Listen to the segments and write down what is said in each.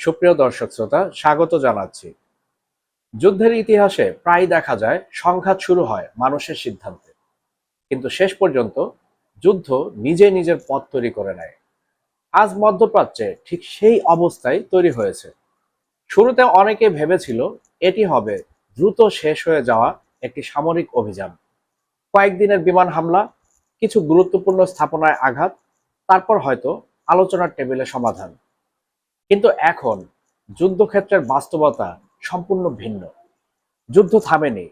সুপ্রিয় দর্শক শ্রোতা, স্বাগত জানাচ্ছি। যুদ্ধের ইতিহাসে প্রায় দেখা যায় সংঘাত শুরু হয় মানুষের সিদ্ধান্তে, কিন্তু শেষ পর্যন্ত যুদ্ধ নিজে নিজের পথ তৈরি করে নেয়। আজ মধ্যপ্রাচ্যে ঠিক সেই অবস্থায় তৈরি হয়েছে। শুরুতে অনেকে ভেবেছিল এটি হবে দ্রুত শেষ হয়ে যাওয়া একটি সামরিক অভিযান, কয়েকদিনের বিমান হামলা, কিছু গুরুত্বপূর্ণ স্থাপনায় আঘাত, তারপর হয়তো আলোচনার টেবিলে সমাধান। কিন্তু এখন যুদ্ধক্ষেত্রের বাস্তবতা সম্পূর্ণ ভিন্ন। যুদ্ধ থামেনি,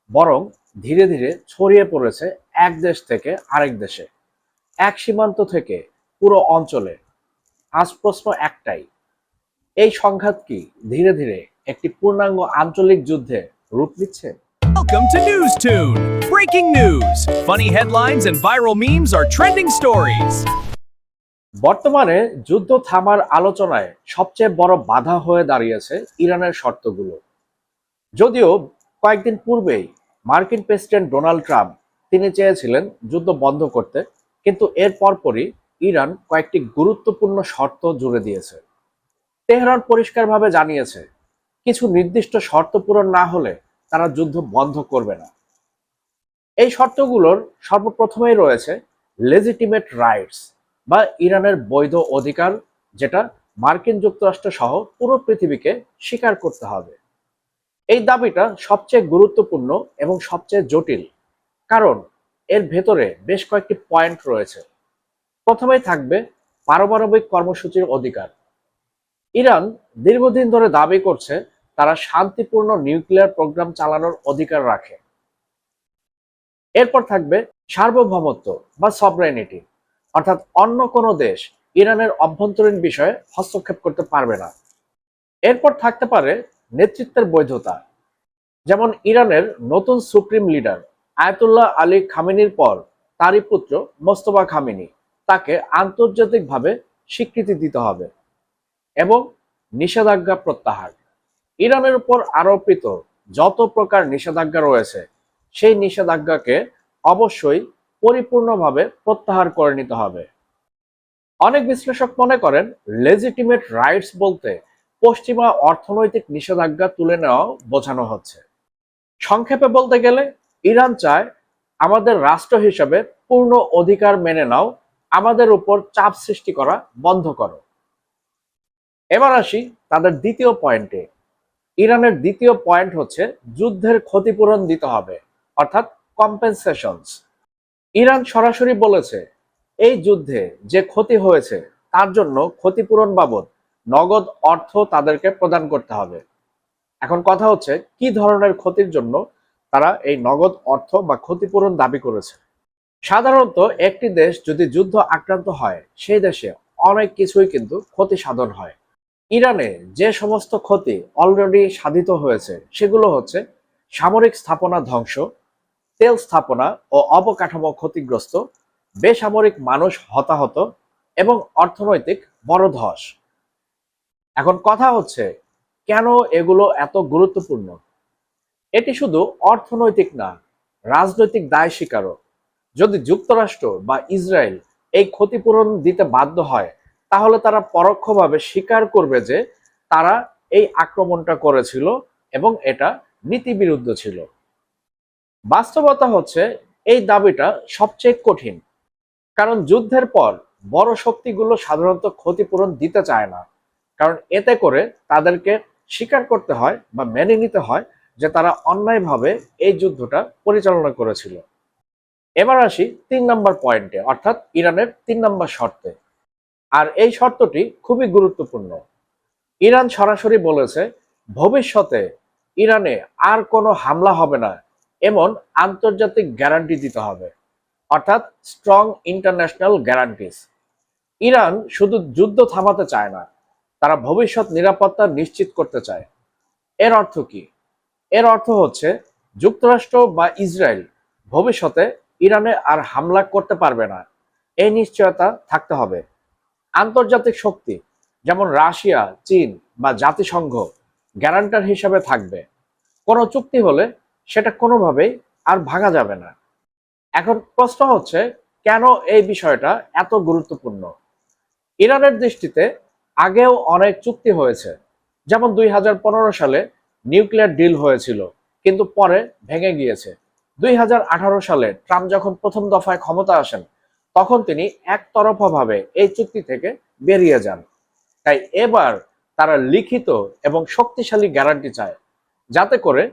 বরং ধীরে ধীরে ছড়িয়ে পড়েছে এক দেশ থেকে আরেক দেশে, এক সীমান্ত থেকে পুরো অঞ্চলে। আজ প্রশ্ন একটাই, এই সংঘাত কি ধীরে ধীরে একটি পূর্ণাঙ্গ আঞ্চলিক যুদ্ধে রূপ নিচ্ছে? Welcome to NewsTune. Breaking news. Funny headlines and viral memes are trending stories. বর্তমানে যুদ্ধ থামার আলোচনায় সবচেয়ে বড় বাধা হয়ে দাঁড়িয়েছে ইরানের শর্তগুলো। যদিও কয়েকদিন পূর্বেই মার্কিন প্রেসিডেন্ট ডোনাল্ড ট্রাম্প তিনি চেয়েছিলেন যুদ্ধ বন্ধ করতে, কিন্তু এর পরপরই ইরান কয়েকটি গুরুত্বপূর্ণ শর্ত জুড়ে দিয়েছে। তেহরান পরিষ্কারভাবে জানিয়েছে কিছু নির্দিষ্ট শর্ত পূরণ না হলে তারা যুদ্ধ বন্ধ করবে না। এই শর্তগুলোর সর্বপ্রথমেই রয়েছে লেজিটিমেট রাইটস বা ইরানের বৈধ অধিকার, যেটা মার্কিন যুক্তরাষ্ট্র সহ পুরো পৃথিবীকে স্বীকার করতে হবে। এই দাবিটা সবচেয়ে গুরুত্বপূর্ণ এবং সবচেয়ে জটিল, কারণ এর ভেতরে বেশ কয়েকটি পয়েন্ট রয়েছে। প্রথমেই থাকবে পারমাণবিক কর্মসূচির অধিকার। ইরান দীর্ঘদিন ধরে দাবি করছে তারা শান্তিপূর্ণ নিউক্লিয়ার প্রোগ্রাম চালানোর অধিকার রাখে। এরপর থাকবে সার্বভৌমত্ব বা সভরেনিটি, অর্থাৎ অন্য কোনো দেশ ইরানের অভ্যন্তরীণ বিষয়ে হস্তক্ষেপ করতে পারবে না। এরপর থাকতে পারে নেতৃত্বের বৈধতা, যেমন ইরানের নতুন সুপ্রিম লিডার আয়াতুল্লাহ আলী খামেনির পর তারই পুত্র মোস্তফা খামেনি, তাকে আন্তর্জাতিকভাবে স্বীকৃতি দিতে হবে। এবং নিষেধাজ্ঞা প্রত্যাহার, ইরানের উপর আরোপিত যত প্রকার নিষেধাজ্ঞা রয়েছে সেই নিষেধাজ্ঞাকে অবশ্যই পরিপূর্ণভাবে প্রত্যাহার করে নিতে হবে। অনেক বিশ্লেষক মনে করেন লেজিটিমেট রাইটস বলতে পশ্চিমা অর্থনৈতিক নিষেধাজ্ঞা তুলে নেওয়া বোঝানো হচ্ছে। সংক্ষেপে বলতে গেলে ইরান চায় আমাদের রাষ্ট্র হিসেবে পূর্ণ অধিকার মেনে নাও, আমাদের উপর চাপ সৃষ্টি করা বন্ধ করো। এবার আসি তাদের দ্বিতীয় পয়েন্টে। ইরানের দ্বিতীয় পয়েন্ট হচ্ছে যুদ্ধের ক্ষতিপূরণ দিতে হবে, অর্থাৎ কম্পেনসেশনস। ইরান সরাসরি বলেছে এই যুদ্ধে যে ক্ষতি হয়েছে তার জন্য ক্ষতিপূরণ বাবদ নগদ অর্থ তাদেরকে প্রদান করতে হবে। এখন কথা হচ্ছে কি ধরনের ক্ষতির জন্য তারা এই নগদ অর্থ বা ক্ষতিপূরণ দাবি করেছে। সাধারণত একটি দেশ যদি যুদ্ধ আক্রান্ত হয় সেই দেশে অনেক কিছুই কিন্তু ক্ষতি সাধন হয়। ইরানে যে সমস্ত ক্ষতি অলরেডি সাধিত হয়েছে সেগুলো হচ্ছে সামরিক স্থাপনা ধ্বংস, তেল স্থাপনা ও অবকাঠামো ক্ষতিগ্রস্ত, বেসামরিক মানুষ হতাহত এবং অর্থনৈতিক বড় ধস। এখন কথা হচ্ছে কেন এগুলো এত গুরুত্বপূর্ণ? এটি শুধু অর্থনৈতিক না, রাজনৈতিক দায় স্বীকারও। যদি যুক্তরাষ্ট্র বা ইসরায়েল এই ক্ষতিপূরণ দিতে বাধ্য হয়, তাহলে তারা পরোক্ষভাবে স্বীকার করবে যে তারা এই আক্রমণটা করেছিল এবং এটা নীতিবিরুদ্ধ ছিল। বাস্তবতা হচ্ছে এই দাবিটা সবচেয়ে কঠিন, কারণ যুদ্ধের পর বড় শক্তিগুলো সাধারণত ক্ষতিপূরণ দিতে চায় না, কারণ এতে করে তাদেরকে স্বীকার করতে হয় বা মেনে নিতে হয় যে তারা অন্যায়ভাবে এই যুদ্ধটা পরিচালনা করেছিল। এবার আসি 3 নম্বর পয়েন্টে, অর্থাৎ ইরানের 3 নম্বর শর্তে। আর এই শর্তটি খুবই গুরুত্বপূর্ণ। ইরান সরাসরি বলেছে ভবিষ্যতে ইরানে আর কোনো হামলা হবে না এমন আন্তর্জাতিক গ্যারান্টি দিতে হবে, অর্থাৎ স্ট্রং ইন্টারন্যাশনাল গ্যারান্টিস। ইরান শুধু যুদ্ধ থামাতে চায় না, তারা ভবিষ্যৎ নিরাপত্তা নিশ্চিত করতে চায়। এর অর্থ কি? এর অর্থ হচ্ছে যুক্তরাষ্ট্র বা ইসরায়েল ভবিষ্যতে ইরানে আর হামলা করতে পারবে না, এই নিশ্চয়তা থাকতে হবে। আন্তর্জাতিক শক্তি যেমন রাশিয়া, চীন বা জাতিসংঘ গ্যারান্টার হিসাবে থাকবে। কোনো চুক্তি হলে সেটা কোনোভাবেই আর ভাঙা যাবে না। এখন প্রশ্ন হচ্ছে কেন এই বিষয়টা এত গুরুত্বপূর্ণ? ইরানের দৃষ্টিতে আগেও অনেক চুক্তি হয়েছে, যেমন 2015 সালে নিউক্লিয়ার ডিল হয়েছিল, কিন্তু পরে ভেঙে গিয়েছে। 2018 সালে ট্রাম্প যখন প্রথম দফায় ক্ষমতা আসেন, তখন তিনি একতরফাভাবে এই চুক্তি থেকে বেরিয়ে যান। তাই এবার তারা লিখিত এবং শক্তিশালী গ্যারান্টি চায়, যাতে করে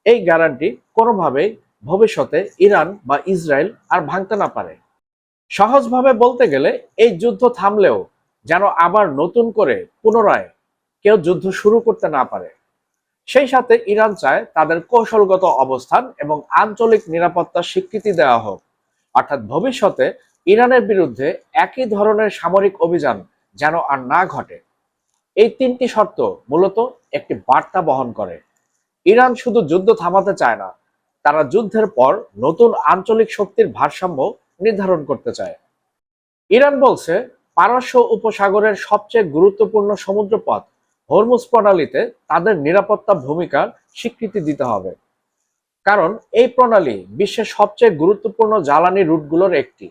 এই গ্যারান্টি কোনোভাবেই ভবিষ্যতে ইরান বা ইসরায়েল আর ভাঙতে না পারে। সহজভাবে বলতে গেলে এই যুদ্ধ থামলেও যেন আবার নতুন করে পুনরায় কেউ যুদ্ধ শুরু করতে না পারে। সেই সাথে ইরান চায় তাদের কৌশলগত অবস্থান এবং আঞ্চলিক নিরাপত্তার স্বীকৃতি দেওয়া হোক, অর্থাৎ ভবিষ্যতে ইরানের বিরুদ্ধে একই ধরনের সামরিক অভিযান যেন আর না ঘটে। এই তিনটি শর্ত মূলত একটি বার্তা বহন করে। ইরান শুধু যুদ্ধ থামাতে চায় না, তারা যুদ্ধের পর নতুন আঞ্চলিক শক্তির ভারসাম্য নির্ধারণ করতে চায়। ইরান বলছে পারস্য উপসাগরের সবচেয়ে গুরুত্বপূর্ণ সমুদ্রপথ হরমুজ প্রণালীতে তাদের নিরাপত্তা ভূমিকার স্বীকৃতি দিতে হবে, কারণ এই প্রণালী বিশ্বের সবচেয়ে গুরুত্বপূর্ণ জ্বালানি রুটগুলোর একটি।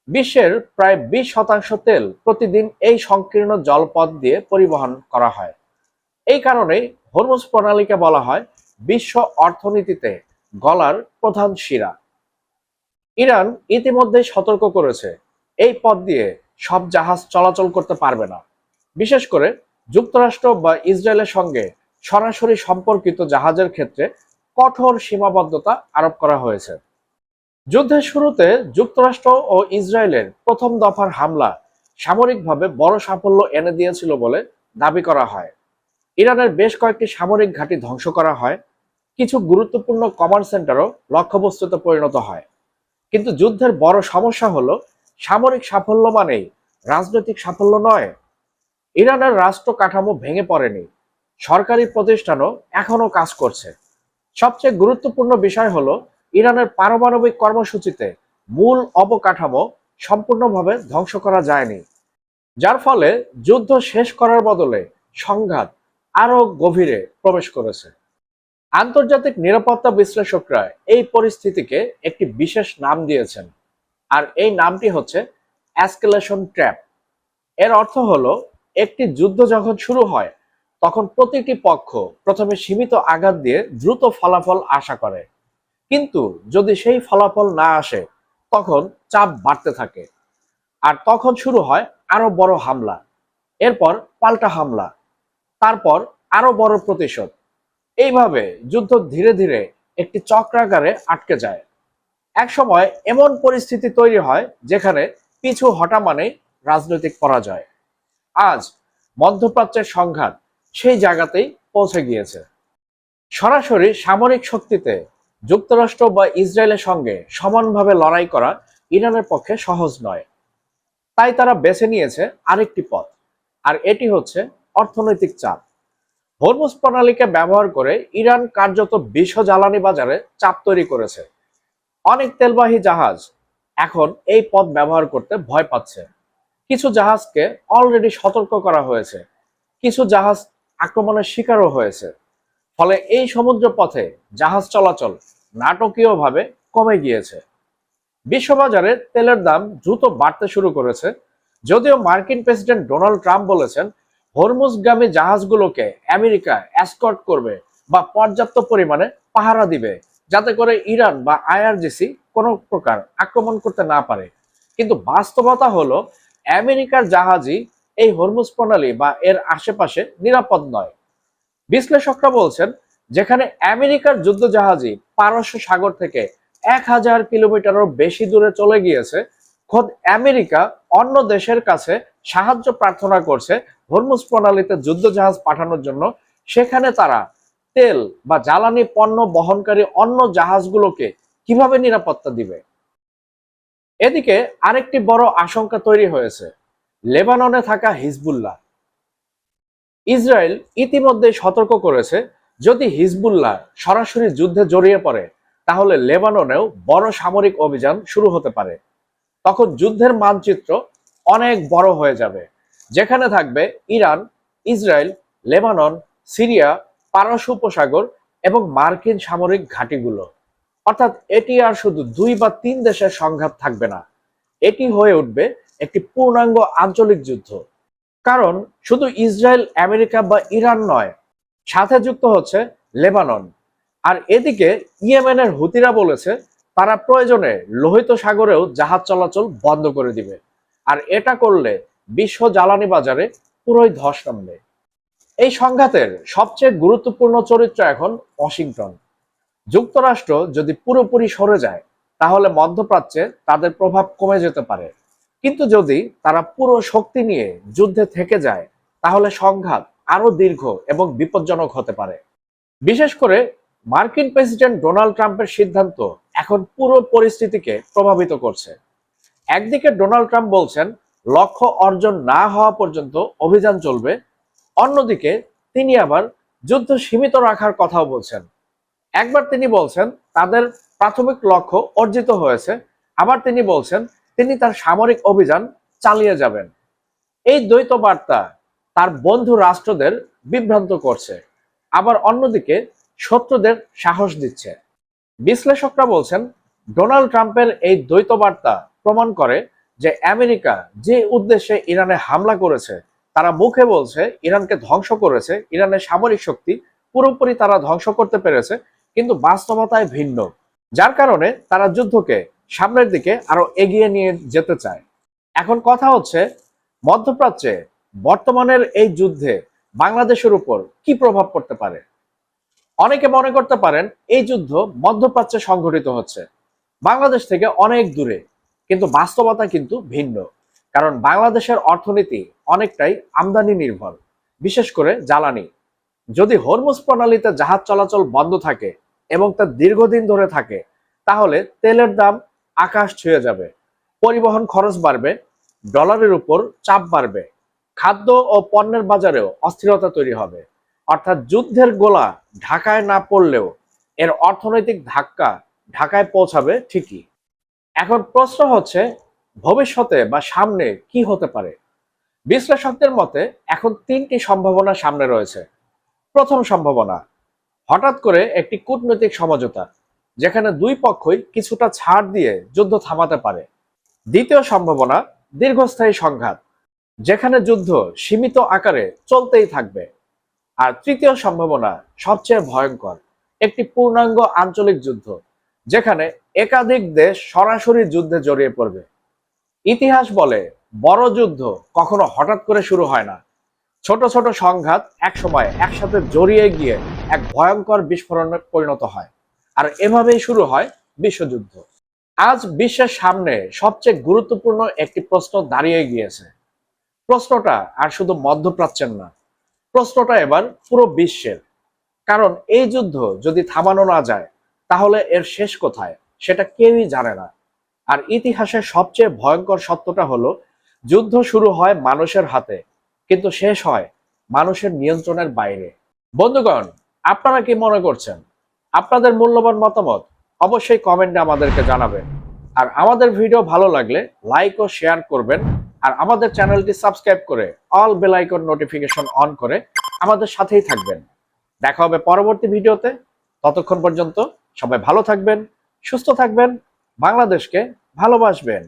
বিশ্বের প্রায় 20% তেল প্রতিদিন এই সংকীর্ণ জলপথ দিয়ে পরিবহন করা হয়। এই কারণেই হরমুজ প্রণালীকে বলা হয় বিশ্ব অর্থনীতিতে গলার প্রধান শিরা। ইরান ইতিমধ্যেই সতর্ক করেছে এই পথ দিয়ে সব জাহাজ চলাচল করতে পারবে না। বিশেষ করে যুক্তরাষ্ট্র বা ইসরায়েলের সঙ্গে সরাসরি সম্পর্কিত জাহাজের ক্ষেত্রে কঠোর সীমাবদ্ধতা আরোপ করা হয়েছে। যুদ্ধের শুরুতে যুক্তরাষ্ট্র ও ইসরায়েলের প্রথম দফার হামলা সামরিকভাবে বড় সাফল্য এনে দিয়েছিল বলে দাবি করা হয়। ইরানের বেশ কয়েকটি সামরিক ঘাঁটি ধ্বংস করা হয়, কিছু গুরুত্বপূর্ণ কমান্ড সেন্টারও লক্ষ্যবস্তুতে পরিণত হয়। কিন্তু যুদ্ধের বড় সমস্যা হলো সামরিক সাফল্য মানেই রাজনৈতিক সাফল্য নয়। ইরানের রাষ্ট্র কাঠামো ভেঙে পড়েনি, সরকারি প্রতিষ্ঠানও এখনো কাজ করছে। সবচেয়ে গুরুত্বপূর্ণ বিষয় হলো ইরানের পারমাণবিক কর্মসূচিতে মূল অবকাঠামো সম্পূর্ণভাবে ধ্বংস করা যায়নি, যার ফলে যুদ্ধ শেষ করার বদলে সংঘাত আরো গভীরে প্রবেশ করেছে। আন্তর্জাতিক নিরাপত্তা বিশ্লেষকরা এই পরিস্থিতিকে একটি বিশেষ নাম দিয়েছেন, আর এই নামটি হচ্ছে এসকেলেশন ট্র্যাপ। এর অর্থ হলো একটি যুদ্ধ যখন শুরু হয়, তখন প্রতিটি পক্ষ প্রথমে সীমিত আঘাত দিয়ে দ্রুত ফলাফল আশা করে, কিন্তু যদি সেই ফলাফল না আসে, তখন চাপ বাড়তে থাকে, আর তখন শুরু হয় আরো বড় হামলা, এরপর পাল্টা হামলা, তারপর আরো বড় প্রতিশোধ। এইভাবে যুদ্ধ ধীরে ধীরে একটি চক্রাকারে আটকে যায়। এক সময় এমন পরিস্থিতি তৈরি হয় যেখানে পিছু হটা মানে রাজনৈতিক পরাজয়। আজ মধ্যপ্রাচ্যের সংঘাত সেই জায়গাতেই পৌঁছে গিয়েছে। সরাসরি সামরিক শক্তিতে যুক্তরাষ্ট্র বা ইসরায়েলের সঙ্গে সমানভাবে লড়াই করা ইরানের পক্ষে সহজ নয়। তাই তারা বেছে নিয়েছে আরেকটি পথ, আর এটি হচ্ছে অর্থনৈতিক চাপ। হরমুজ প্রণালীকে ব্যবহার করে ইরান কার্যত বিশ্ব জ্বালানি বাজারে চাপ তৈরি করেছে। অনেক তেলবাহী জাহাজ এখন এই পথ ব্যবহার করতে ভয় পাচ্ছে। কিছু জাহাজকে অলরেডি সতর্ক করা হয়েছে, কিছু জাহাজ আক্রমণের শিকারও হয়েছে। ফলে এই সমুদ্র পথে জাহাজ চলাচল নাটকীয়ভাবে কমে গিয়েছে। বিশ্ববাজারে তেলের দাম দ্রুত বাড়তে শুরু করেছে, যদিও মার্কিন প্রেসিডেন্ট ডোনাল্ড ট্রাম্প বলেছেন হরমুজগামী জাহাজগুলোকে আমেরিকা এসকর্ট করবে বা পর্যাপ্ত পরিমাণে পাহারা দিবে, যাতে করে ইরান বা আইআরজিসি কোনো প্রকার আক্রমণ করতে না পারে। কিন্তু বাস্তবতা হলো আমেরিকার জাহাজই এই হরমুজ প্রণালী বা এর আশেপাশে নিরাপদ নয়। বিশ্লেষকরা বলছেন যেখানে আমেরিকার যুদ্ধ জাহাজই পারস্য সাগর থেকে 1000 কিলোমিটারও বেশি দূরে চলে গিয়েছে, খোদ আমেরিকা অন্য দেশের কাছে সাহায্য প্রার্থনা করছে হরমুজ প্রণালীতে যুদ্ধ জাহাজ পাঠানোর জন্য, সেখানে তারা তেল বা জ্বালানি পণ্য বহনকারী অন্য জাহাজগুলোকে কিভাবে নিরাপত্তা দিবে? এদিকে আরেকটি বড় আশঙ্কা তৈরি হয়েছে লেবাননে থাকা হিজবুল্লাহ। ইসরায়েল ইতিমধ্যে সতর্ক করেছে যদি হিজবুল্লাহ সরাসরি যুদ্ধে জড়িয়ে পড়ে, তাহলে লেবাননেও বড় সামরিক অভিযান শুরু হতে পারে। তখন যুদ্ধের মানচিত্র অনেক বড় হয়ে যাবে, যেখানে থাকবে ইরান, ইসরায়েল, লেবানন, সিরিয়া, পারস্য উপসাগর এবং মার্কিন সামরিক ঘাঁটিগুলো। অর্থাৎ এটি আর শুধু 2 বা 3 দেশের সংঘাত থাকবে না, এটি হয়ে উঠবে একটি পূর্ণাঙ্গ আঞ্চলিক যুদ্ধ। কারণ শুধু ইসরায়েল, আমেরিকা বা ইরান নয়, সাথে যুক্ত হচ্ছে লেবানন। আর এদিকে ইয়েমেনের হুতিরা বলেছে তারা প্রয়োজনে লোহিত সাগরেও জাহাজ চলাচল বন্ধ করে দিবে। আর এটা করলে বিশ্ব জ্বালানি বাজারে পুরোই ধস নামবে। এই সংঘাতের সবচেয়ে গুরুত্বপূর্ণ চরিত্র এখন ওয়াশিংটন। যুক্তরাষ্ট্র যদি পুরোপুরি সরে যায় তাহলে মধ্যপ্রাচ্যে তাদের প্রভাব কমে যেতে পারে, কিন্তু যদি তারা পুরো শক্তি নিয়ে যুদ্ধে থেকে যায় তাহলে সংঘাত আরো দীর্ঘ এবং বিপজ্জনক হতে পারে। বিশেষ করে মার্কিন প্রেসিডেন্ট ডোনাল্ড ট্রাম্পের সিদ্ধান্ত এখন পুরো পরিস্থিতিকে প্রভাবিত করছে। একদিকে ডোনাল্ড ট্রাম্প বলছেন লক্ষ্য অর্জন না হওয়া পর্যন্ত অভিযান চলবে, অন্যদিকে তিনি আবার যুদ্ধ সীমিত রাখার কথাও বলছেন। একবার তিনি বলছেন তাদের প্রাথমিক লক্ষ্য অর্জিত হয়েছে, আবার তিনি বলছেন তিনি তার সামরিক অভিযান চালিয়ে যাবেন। এই দ্বৈত বার্তা তার বন্ধু রাষ্ট্রদের বিভ্রান্ত করছে, আবার অন্যদিকে শত্রুদের সাহস দিচ্ছে। বিশ্লেষকরা বলছেন ডোনাল্ড ট্রাম্পের এই দ্বৈত বার্তা প্রমাণ করে যে আমেরিকা যে উদ্দেশ্যে ইরানে হামলা করেছে, তারা মুখে বলছে ইরানকে ধ্বংস করেছে, ইরানের সামরিক শক্তি পুরোপুরি তারা ধ্বংস করতে পেরেছে, কিন্তু বাস্তবতায় ভিন্ন, যার কারণে তারা যুদ্ধকে সামনের দিকে আরো এগিয়ে নিয়ে যেতে চায়। এখন কথা হচ্ছে মধ্যপ্রাচ্যে বর্তমানের এই যুদ্ধে বাংলাদেশের উপর কি প্রভাব পড়তে পারে। অনেকে মনে করতে পারেন এই যুদ্ধ মধ্যপ্রাচ্যে সংঘটিত হচ্ছে, বাংলাদেশ থেকে অনেক দূরে, কিন্তু বাস্তবতা কিন্তু ভিন্ন। কারণ বাংলাদেশের অর্থনীতি অনেকটাই আমদানি নির্ভর, বিশেষ করে জ্বালানি। যদি হরমুজ প্রণালীতে জাহাজ চলাচল বন্ধ থাকে এবং তা দীর্ঘদিন ধরে থাকে তাহলে তেলের দাম আকাশ ছুঁয়ে যাবে, পরিবহন খরচ বাড়বে, ডলারের উপর চাপ বাড়বে, খাদ্য ও পণ্যের বাজারেও অস্থিরতা তৈরি হবে। অর্থাৎ যুদ্ধের গোলা ঢাকায় না পড়লেও এর অর্থনৈতিক ধাক্কা ঢাকায় পৌঁছাবে ঠিকই। এখন প্রশ্ন হচ্ছে ভবিষ্যতে বা সামনে কি হতে পারে। বিশ্লেষকদের মতে এখন তিনটি সম্ভাবনা সামনে রয়েছে। প্রথম সম্ভাবনা, হঠাৎ করে একটি কূটনৈতিক সমঝোতা, যেখানে দুই পক্ষই কিছুটা ছাড় দিয়ে যুদ্ধ থামাতে পারে। দ্বিতীয় সম্ভাবনা, দীর্ঘস্থায়ী সংঘাত, যেখানে যুদ্ধ সীমিত আকারে চলতেই থাকবে। আর তৃতীয় সম্ভাবনা সবচেয়ে ভয়ঙ্কর, একটি পূর্ণাঙ্গ আঞ্চলিক যুদ্ধ, যেখানে একাধিক দেশ সরাসরি যুদ্ধে জড়িয়ে পড়বে। ইতিহাস বলে বড় যুদ্ধ কখনো হঠাৎ করে শুরু হয় না, ছোট ছোট সংঘাত একসময় একসাথে জড়িয়ে গিয়ে এক ভয়ঙ্কর বিস্ফোরণে পরিণত হয়, আর এভাবেই শুরু হয় বিশ্বযুদ্ধ। আজ বিশ্বের সামনে সবচেয়ে গুরুত্বপূর্ণ একটি প্রশ্ন দাঁড়িয়ে গিয়েছে। প্রশ্নটা আর শুধু মধ্যপ্রাচ্যের না, প্রশ্নটা এবার পুরো বিশ্বের। কারণ এই যুদ্ধ যদি থামানো না যায় তাহলে এর শেষ কোথায় সেটা কেউই জানে না। আর ইতিহাসের সবচেয়ে ভয়ঙ্কর সত্যটা হলো যুদ্ধ শুরু হয় মানুষের হাতে, কিন্তু শেষ হয় মানুষের নিয়ন্ত্রণের বাইরে। বন্ধুগণ, আপনারা কি মনে করছেন? আপনাদের মূল্যবান মতামত অবশ্যই কমেন্টে আমাদেরকে জানাবেন। আর আমাদের ভিডিও ভালো লাগলে লাইক ও শেয়ার করবেন। আর আমাদের চ্যানেলটি সাবস্ক্রাইব করে all bell icon notification on করে আমাদের সাথেই থাকবেন। দেখা হবে পরবর্তী ভিডিওতে। ততক্ষণ পর্যন্ত সবাই ভালো থাকবেন, সুস্থ থাকবেন, বাংলাদেশকে ভালোবাসবেন।